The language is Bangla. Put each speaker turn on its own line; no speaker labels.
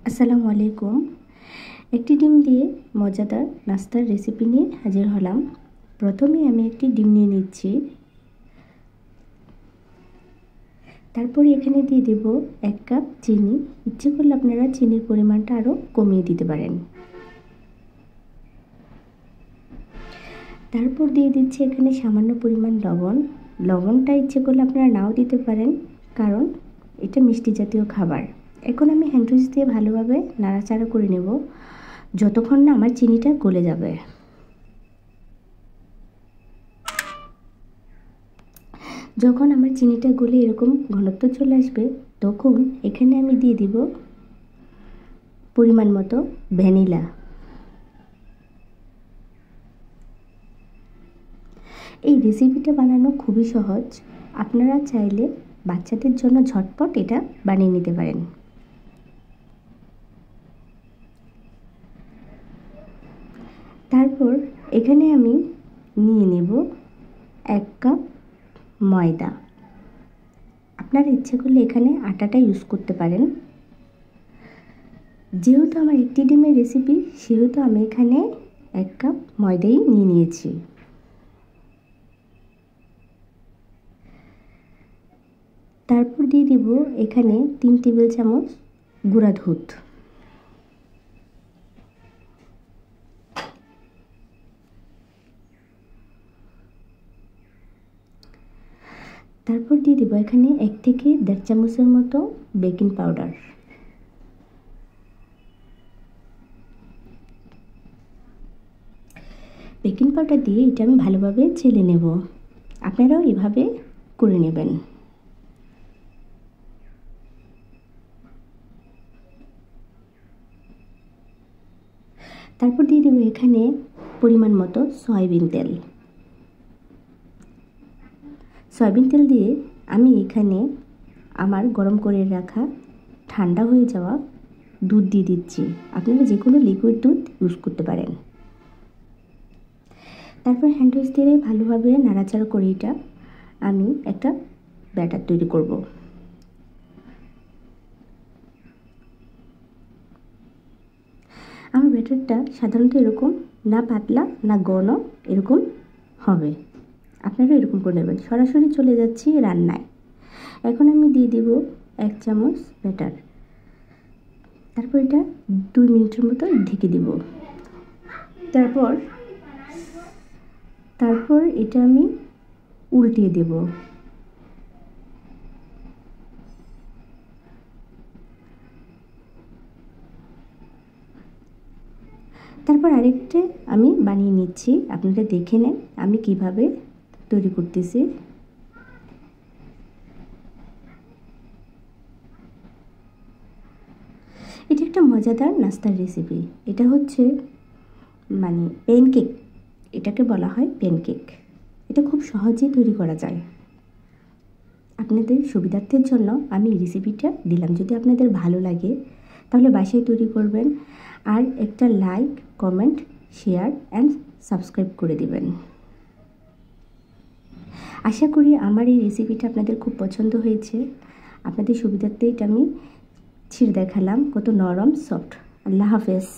আসসালামু আলাইকুম। একটি ডিম দিয়ে মজাদার নাস্তার রেসিপি নিয়ে হাজির হলাম। প্রথমে আমি একটি ডিম নিয়ে নিচ্ছি। তারপরে এখানে দিয়ে দেব 1 কাপ চিনি। ইচ্ছে করলে আপনারা চিনির পরিমাণটা আরও কমিয়ে দিতে পারেন। তারপর দিয়ে দিচ্ছি এখানে সামান্য পরিমাণ লবণ। লবণটা ইচ্ছে করলে আপনারা নাও দিতে পারেন, কারণ এটা মিষ্টি জাতীয় খাবার। এখন আমি হ্যান্ড উইচ দিয়ে ভালোভাবে নাড়াচাড়া করে নেব যতক্ষণ না আমার চিনিটা গলে যাবে। যখন আমার চিনিটা গলে এরকম ঘনত্ব চলে আসবে, তখন এখানে আমি দিয়ে দিব পরিমাণ মতো ভ্যানিলা। এই রেসিপিটা বানানো খুবই সহজ। আপনারা চাইলে বাচ্চাদের জন্য ঝটপট এটা বানিয়ে নিতে পারেন। তারপর এখানে আমি নিয়ে নেব 1 কাপ ময়দা। আপনারা ইচ্ছে করলে এখানে আটাটা ইউজ করতে পারেন। যেহেতু আমার একটি ডিমের রেসিপি, সেহেতু আমি এখানে 1 কাপ ময়দাই নিয়ে নিয়েছি। তারপর দিয়ে দিব এখানে 3 টেবিল চামচ গুঁড়া দুধ। তারপর দিয়ে দিব এখানে 1 থেকে 1.5 চামচের মতো বেকিং পাউডার। বেকিং পাউডার দিয়ে এটা আমি ভালোভাবে চেলে নেব। আপনারাও এভাবে করে নেবেন। তারপর দিয়ে দেব এখানে পরিমাণ মতো সয়াবিন তেল। সয়াবিন তেল দিয়ে আমি এখানে আমার গরম করে রাখা ঠান্ডা হয়ে যাওয়া দুধ দিয়ে দিচ্ছি। আপনারা যে কোনো লিকুইড দুধ ইউজ করতে পারেন। তারপর হ্যান্ড উইচ দিয়ে ভালোভাবে নাড়াচাড়া করে এটা আমি একটা ব্যাটার তৈরি করব। আমার ব্যাটারটা সাধারণত এরকম না পাতলা না ঘন এরকম হবে। আপনারা এরকম করে নেবেন। সরাসরি চলে যাচ্ছি রান্নায়। এখন আমি দিয়ে দেব 1 চামচ ব্যাটার। তারপর এটা 2 মিনিটের মতো ঢেকে দেব। তারপর এটা আমি উল্টিয়ে দেব। তারপর আরেকটা আমি বানিয়ে নিচ্ছি। আপনারা দেখে নেন আমি কিভাবে তৈরি করতেছি। এটা একটা মজাদার নাস্তার রেসিপি। এটা হচ্ছে প্যানকেক। এটাকে বলা হয় প্যানকেক। এটা খুব সহজেই তৈরি করা যায়। আপনাদের সুবিধার্থের জন্য আমি এই রেসিপিটা দিলাম। যদি আপনাদের ভালো লাগে তাহলে বাসায় তৈরি করবেন। আর একটা like, comment, share and subscribe করে দিবেন। আশা করি আমার এই রেসিপিটা আপনাদের খুব পছন্দ হয়েছে। আপনাদের সুবিধার্থে এটা আমি ছিঁড়ে দেখালাম, কত নরম সফট। আল্লাহ হাফেজ।